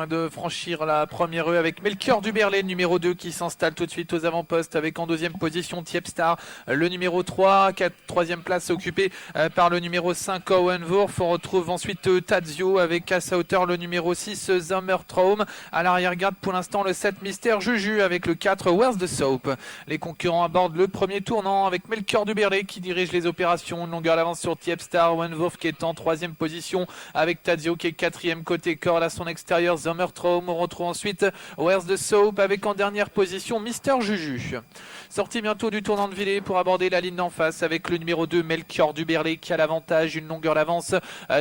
De franchir la première rue avec Melchior Duberlet, numéro 2 qui s'installe tout de suite aux avant-postes avec en deuxième position Tiepstar, le numéro 3, troisième place occupée par le numéro 5 Owen Wurf. On retrouve ensuite Tadzio avec à sa hauteur le numéro 6 Sommertraum. À l'arrière-garde pour l'instant le 7 Mister Juju avec le 4 Where's the Soap. Les concurrents abordent le premier tournant avec Melchior Duberlet qui dirige les opérations. Une longueur d'avance sur Tiepstar, Owen Wurf qui est en troisième position avec Tadzio qui est quatrième côté corde à son extérieur. Sommertraum. On retrouve ensuite Where's the Soap avec en dernière position Mister Juju. Sortie bientôt du tournant de Villers pour aborder la ligne d'en face avec le numéro 2 Melchior Duberlet qui a l'avantage, une longueur d'avance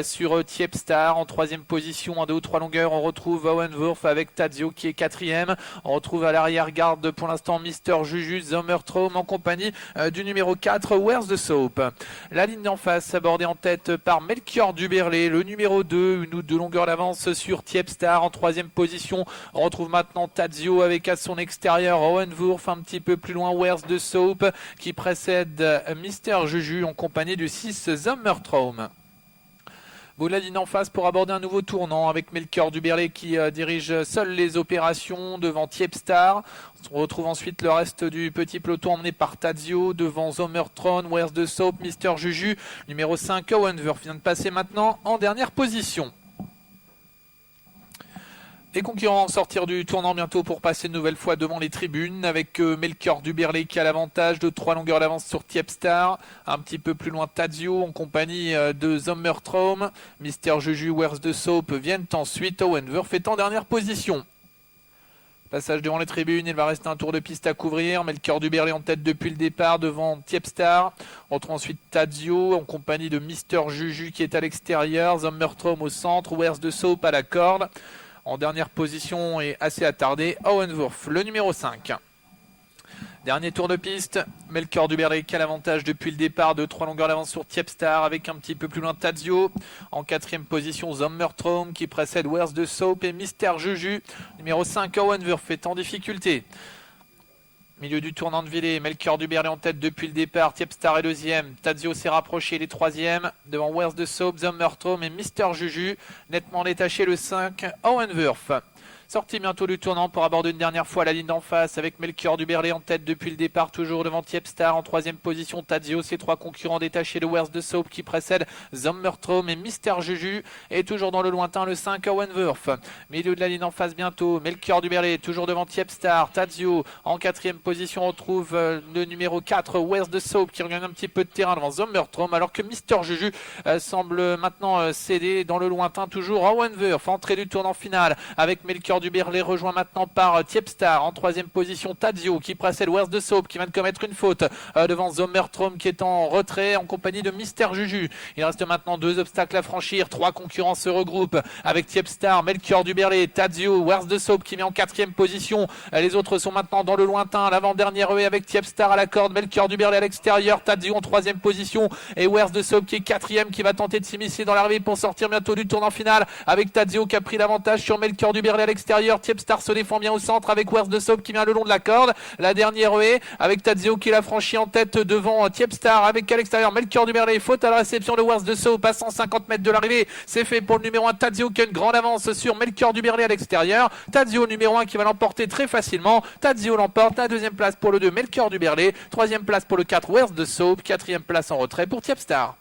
sur Tiepstar. En troisième position, en 2 ou 3 longueurs, on retrouve Owen Wurf avec Tadzio qui est quatrième. On retrouve à l'arrière-garde pour l'instant Mister Juju, Sommertraum en compagnie du numéro 4 Where's the Soap. La ligne d'en face abordée en tête par Melchior Duberlet, le numéro 2, une ou deux longueurs d'avance sur Tiepstar. En troisième position, on retrouve maintenant Tadzio avec à son extérieur Owen Wurf, un petit peu plus loin Where's the Soap qui précède Mister Juju en compagnie du 6 Sommertraum. La ligne en face pour aborder un nouveau tournant avec Melchior Duberlet qui dirige seul les opérations devant Tiepstar. On retrouve ensuite le reste du petit peloton emmené par Tadzio devant Sommertraum, Where's the Soap, Mister Juju, numéro 5 Owen Wurf vient de passer maintenant en dernière position. Les concurrents sortir du tournant bientôt pour passer une nouvelle fois devant les tribunes avec Melchior Duberlet qui a l'avantage de 3 longueurs d'avance sur Tiepstar. Un petit peu plus loin Tadzio en compagnie de Sommertraum. Mister Juju, Where's the Soap viennent ensuite. Owen Wurf est en dernière position. Passage devant les tribunes, il va rester un tour de piste à couvrir. Melchior Duberlet en tête depuis le départ devant Tiepstar. On retrouve ensuite Tadzio en compagnie de Mister Juju qui est à l'extérieur. Sommertraum au centre, Where's the Soap à la corde. En dernière position et assez attardé, Owen Wurf, le numéro 5. Dernier tour de piste, Melchior Duberlet qui a l'avantage depuis le départ de 3 longueurs d'avance sur Tiepstar avec un petit peu plus loin Tadzio. En quatrième position, Sommertraum qui précède Where's the Soap et Mister Juju. Numéro 5, Owen Wurf est en difficulté. Milieu du tournant de Villers, Melchior Duberlet en tête depuis le départ, Tiepstar est deuxième, Tadzio s'est rapproché, il est troisième, devant Where's the Soap, Sommertraum et Mister Juju, nettement détaché le 5, Owen Wurf. Sortie bientôt du tournant pour aborder une dernière fois la ligne d'en face avec Melchior Duberlet en tête depuis le départ, toujours devant Tiepstar. En troisième position, Tadzio, ses 3 concurrents détachés de Where's the Soap qui précède Sommertraum et Mister Juju. Et toujours dans le lointain, le 5 Owen Wurf. Milieu de la ligne en face bientôt, Melchior Duberlet toujours devant Tiepstar. Tadzio en quatrième position, on retrouve le numéro 4 Where's the Soap qui regagne un petit peu de terrain devant Sommertraum alors que Mister Juju semble maintenant céder dans le lointain. Toujours Owen Wurf, entrée du tournant final avec Melchior Duberlet rejoint maintenant par Tiepstar. En troisième position, Tadzio qui précède Where's the Soap qui vient de commettre une faute devant Sommertraum qui est en retrait en compagnie de Mister Juju. Il reste maintenant 2 obstacles à franchir. 3 concurrents se regroupent avec Tiepstar, Melchior Duberlet, Tadzio, Where's the Soap qui met en quatrième position. Les autres sont maintenant dans le lointain. L'avant-dernière ruée avec Tiepstar à la corde, Melchior Duberlet à l'extérieur, Tadzio en troisième position et Where's the Soap qui est quatrième qui va tenter de s'immiscer dans l'arrivée pour sortir bientôt du tournant final avec Tadzio qui a pris l'avantage sur Melchior Duberlet à l'extérieur. Tiepstar se défend bien au centre avec Where's the Soap qui vient le long de la corde. La dernière ruée avec Tadzio qui l'a franchi en tête devant Tiepstar avec à l'extérieur Melchior Duberlet. Faute à la réception de Where's the Soap à 150 mètres de l'arrivée. C'est fait pour le numéro 1 Tadzio qui a une grande avance sur Melchior Duberlet à l'extérieur. Tadzio numéro 1 qui va l'emporter très facilement. Tadzio l'emporte. La deuxième place pour le 2 Melchior Duberlet. Troisième place pour le 4 Where's the Soap. Quatrième place en retrait pour Tiepstar.